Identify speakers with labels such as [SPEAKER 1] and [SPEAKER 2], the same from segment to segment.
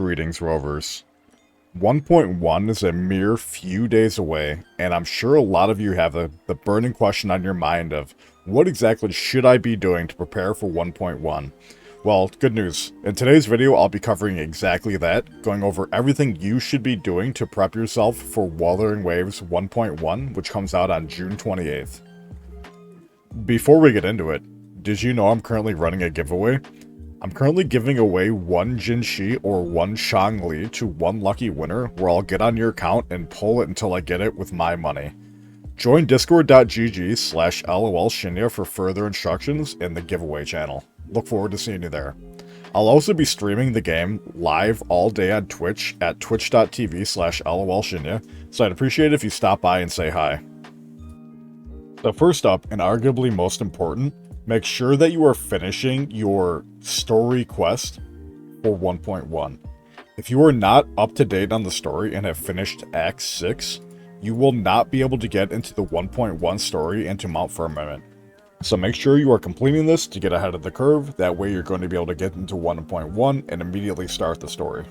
[SPEAKER 1] Greetings, Rovers. 1.1 is a mere few days away, and I'm sure a lot of you have the burning question on your mind of, what exactly should I be doing to prepare for 1.1? Well, good news. In today's video, I'll be covering exactly that, going over everything you should be doing to prep yourself for Wuthering Waves 1.1, which comes out on June 28th. Before we get into it, did you know I'm currently running a giveaway? I'm currently giving away one gingi or one Chongli to one lucky winner, where I'll get on your account and pull it until I get it with my money. Join discord.gg/lolshinya for further instructions in the giveaway channel. Look forward to seeing you there. I'll also be streaming the game live all day on Twitch at twitch.tv/lolshinya, so I'd appreciate it if you stop by and say hi. So first up, and arguably most important, make sure that you are finishing your story quest for 1.1. If you are not up to date on the story and have finished Act 6, you will not be able to get into the 1.1 story into Mount Firmament. So make sure you are completing this to get ahead of the curve, that way you're going to be able to get into 1.1 and immediately start the story.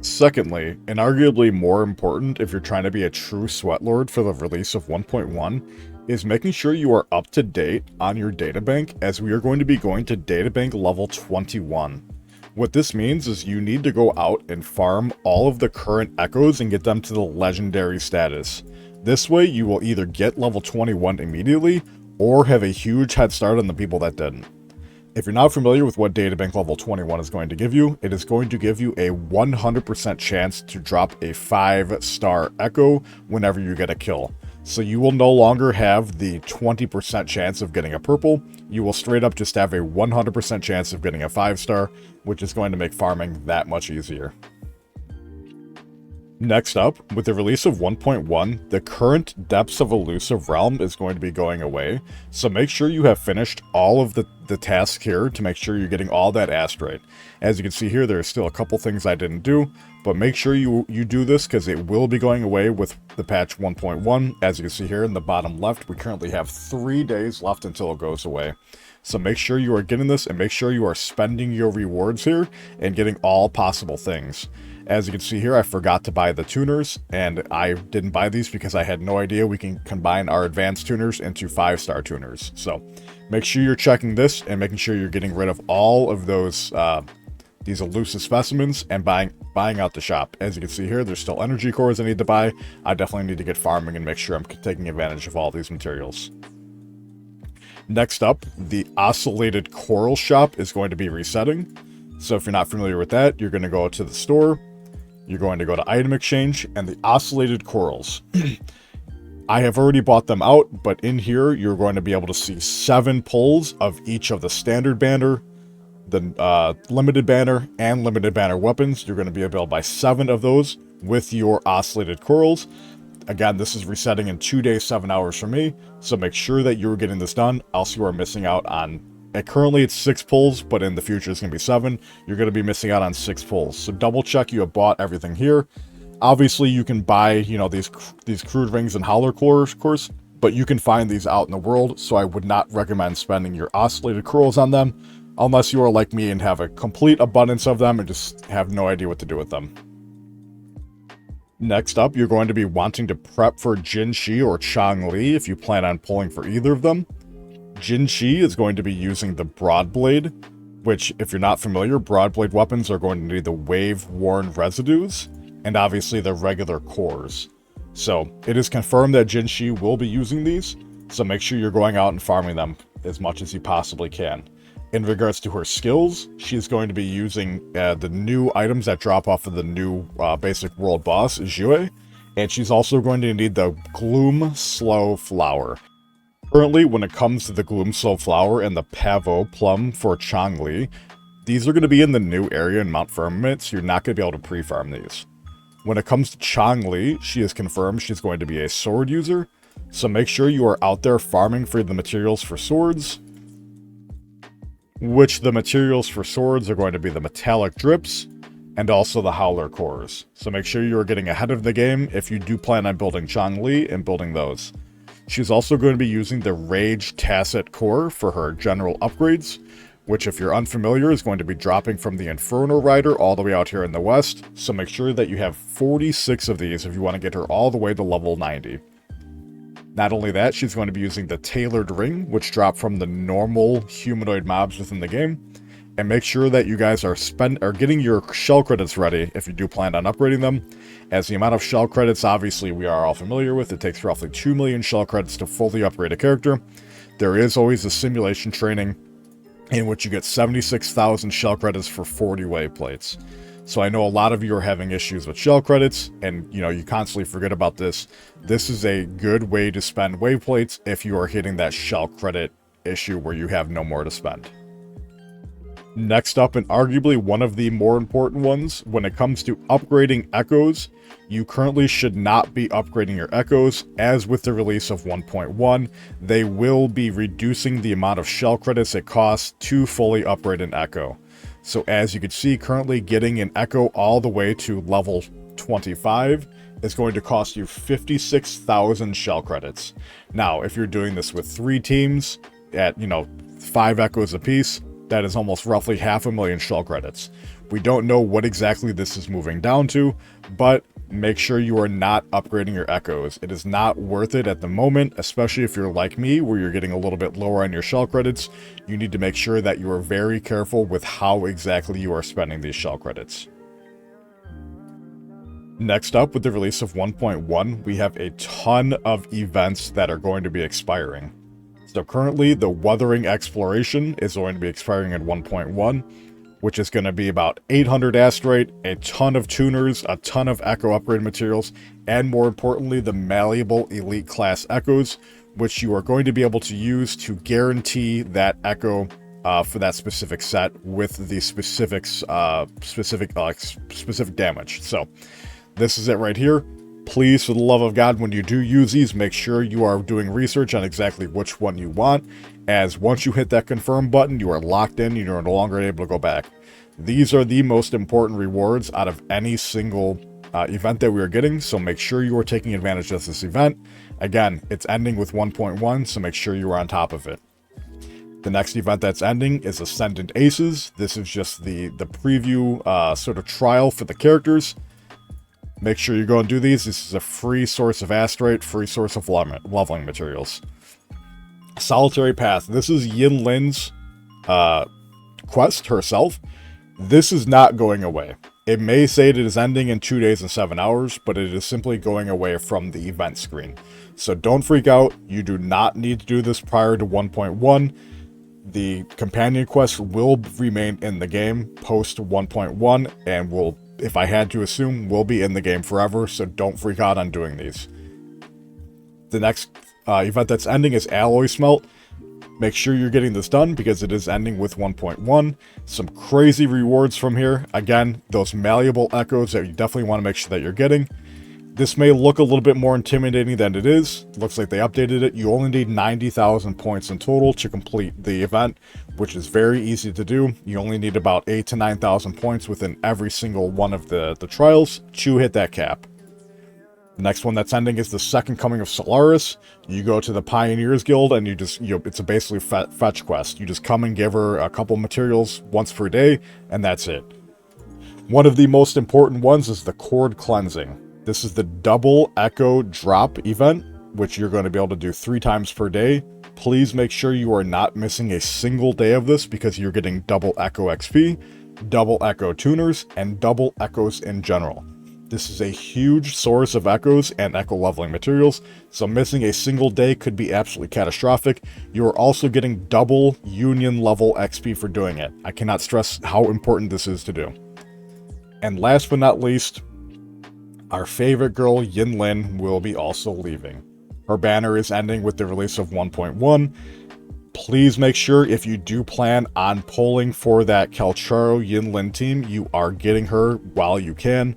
[SPEAKER 1] Secondly, and arguably more important if you're trying to be a true sweatlord for the release of 1.1, is making sure you are up to date on your databank, as we are going to be going to databank level 21. What this means is you need to go out and farm all of the current echoes and get them to the legendary status. This way you will either get level 21 immediately, or have a huge head start on the people that didn't. If you're not familiar with what databank level 21 is going to give you, it is going to give you a 100% chance to drop a 5-star echo whenever you get a kill. So you will no longer have the 20% chance of getting a purple, you will straight up just have a 100% chance of getting a 5-star, which is going to make farming that much easier. Next up, with the release of 1.1, the current Depths of Elusive Realm is going to be going away, so make sure you have finished all of the tasks here to make sure you're getting all that asteroid. As you can see here, there are still a couple things I didn't do, but make sure you do this because it will be going away with the patch 1.1. As you can see here in the bottom left, we currently have 3 days left until it goes away. So make sure you are getting this and make sure you are spending your rewards here and getting all possible things. As you can see here, I forgot to buy the tuners, and I didn't buy these because I had no idea we can combine our advanced tuners into 5-star tuners. So make sure you're checking this and making sure you're getting rid of all of those these elusive specimens and buying out the shop. As you can see here, there's still energy cores I need to buy. I definitely need to get farming and make sure I'm taking advantage of all these materials. Next up, the oscillated coral shop is going to be resetting. So if you're not familiar with that, you're going to go to the store. You're going to go to item exchange and the oscillated corals. I have already bought them out, but in here you're going to be able to see 7 pulls of each of the standard banner, the limited banner, and limited banner weapons. You're going to be able to buy 7 of those with your oscillated corals. Again, this is resetting in 2 days, 7 hours for me, so make sure that you're getting this done, else you are missing out on. Currently it's 6 pulls, but in the future it's going to be 7. You're going to be missing out on 6 pulls. So double check you have bought everything here. Obviously you can buy, you know, these crude rings and howler cores, of course, but you can find these out in the world, so I would not recommend spending your oscillated corals on them, unless you are like me and have a complete abundance of them and just have no idea what to do with them. Next up, you're going to be wanting to prep for gingi or Chongli if you plan on pulling for either of them. Gingi is going to be using the Broadblade, which, if you're not familiar, Broadblade weapons are going to need the wave-worn residues, and obviously the regular cores. So, it is confirmed that gingi will be using these, so make sure you're going out and farming them as much as you possibly can. In regards to her skills, she's going to be using the new items that drop off of the new basic world boss, Jue, and she's also going to need the Gloom Slow Flower. Currently, when it comes to the Gloom Slow Flower and the Pavo Plum for Chongli, these are going to be in the new area in Mount Firmament, so you're not going to be able to pre-farm these. When it comes to Chongli, she is confirmed she's going to be a sword user, so make sure you are out there farming for the materials for swords, which the materials for swords are going to be the metallic drips and also the howler cores. So make sure you are getting ahead of the game if you do plan on building Chongli and building those. She's also going to be using the Rage Tacit core for her general upgrades, which if you're unfamiliar is going to be dropping from the Inferno Rider all the way out here in the west, so make sure that you have 46 of these if you want to get her all the way to level 90. Not only that, she's going to be using the Tailored Ring, which dropped from the normal humanoid mobs within the game. And make sure that you guys are getting your shell credits ready if you do plan on upgrading them, as the amount of shell credits, obviously, we are all familiar with. It takes roughly 2 million shell credits to fully upgrade a character. There is always a simulation training in which you get 76,000 shell credits for 40 wave plates. So I know a lot of you are having issues with shell credits, and you constantly forget about this. This is a good way to spend wave plates if you are hitting that shell credit issue where you have no more to spend. Next up, and arguably one of the more important ones, when it comes to upgrading echoes, you currently should not be upgrading your echoes. As with the release of 1.1, they will be reducing the amount of shell credits it costs to fully upgrade an echo. So as you can see, currently getting an echo all the way to level 25 is going to cost you 56,000 shell credits. Now, if you're doing this with 3 teams at, 5 echoes apiece, that is almost roughly 500,000 shell credits. We don't know what exactly this is moving down to, but make sure you are not upgrading your echoes. It is not worth it at the moment, especially if you're like me, where you're getting a little bit lower on your shell credits. You need to make sure that you are very careful with how exactly you are spending these shell credits. Next up, with the release of 1.1, we have a ton of events that are going to be expiring. So currently, the Wuthering Exploration is going to be expiring at 1.1, which is going to be about 800 asteroid, a ton of tuners, a ton of echo upgrade materials, and more importantly, the malleable elite class echoes, which you are going to be able to use to guarantee that echo for that specific set with the specific damage. So this is it right here. Please, for the love of God, when you do use these, make sure you are doing research on exactly which one you want, as once you hit that confirm button, you are locked in and you're no longer able to go back. These are the most important rewards out of any single event that we are getting, so make sure you are taking advantage of this event. Again, it's ending with 1.1, so make sure you are on top of it. The next event that's ending is Ascendant Aces. This is just the preview sort of trial for the characters. Make sure you go and do these. This is a free source of asteroid, free source of leveling materials. Solitary Path. This is Yin Lin's quest herself. This is not going away. It may say it is ending in 2 days and 7 hours, but it is simply going away from the event screen. So don't freak out. You do not need to do this prior to 1.1. The companion quest will remain in the game post 1.1 and will, if I had to assume, will be in the game forever, so don't freak out on doing these. The next event that's ending is Alloy Smelt. Make sure you're getting this done because it is ending with 1.1. Some crazy rewards from here. Again, those malleable echoes that you definitely want to make sure that you're getting. This may look a little bit more intimidating than it is. Looks like they updated it. You only need 90,000 points in total to complete the event, which is very easy to do. You only need about 8,000 to 9,000 points within every single one of the trials to hit that cap. The next one that's ending is the Second Coming of Solaris. You go to the Pioneers Guild and it's a basically fetch quest. You just come and give her a couple materials once per day, and that's it. One of the most important ones is the Cord Cleansing. This is the double echo drop event, which you're going to be able to do 3 times per day. Please make sure you are not missing a single day of this because you're getting double echo XP, double echo tuners, and double echoes in general. This is a huge source of echoes and echo leveling materials, so missing a single day could be absolutely catastrophic. You are also getting double union level XP for doing it. I cannot stress how important this is to do. And last but not least, our favorite girl, Yin Lin, will be also leaving. Her banner is ending with the release of 1.1. Please make sure if you do plan on polling for that Calcharo Yin Lin team, you are getting her while you can.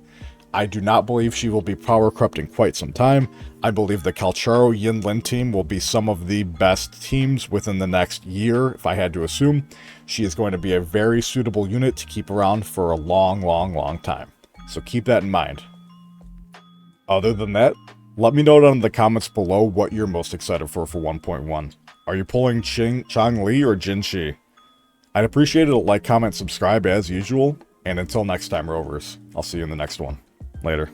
[SPEAKER 1] I do not believe she will be power crept in quite some time. I believe the Calcharo Yin Lin team will be some of the best teams within the next year, if I had to assume. She is going to be a very suitable unit to keep around for a long, long, long time. So keep that in mind. Other than that, let me know down in the comments below what you're most excited for 1.1. Are you pulling Chongli or Jinshi? I'd appreciate it a like, comment, subscribe as usual, and until next time, Rovers, I'll see you in the next one. Later.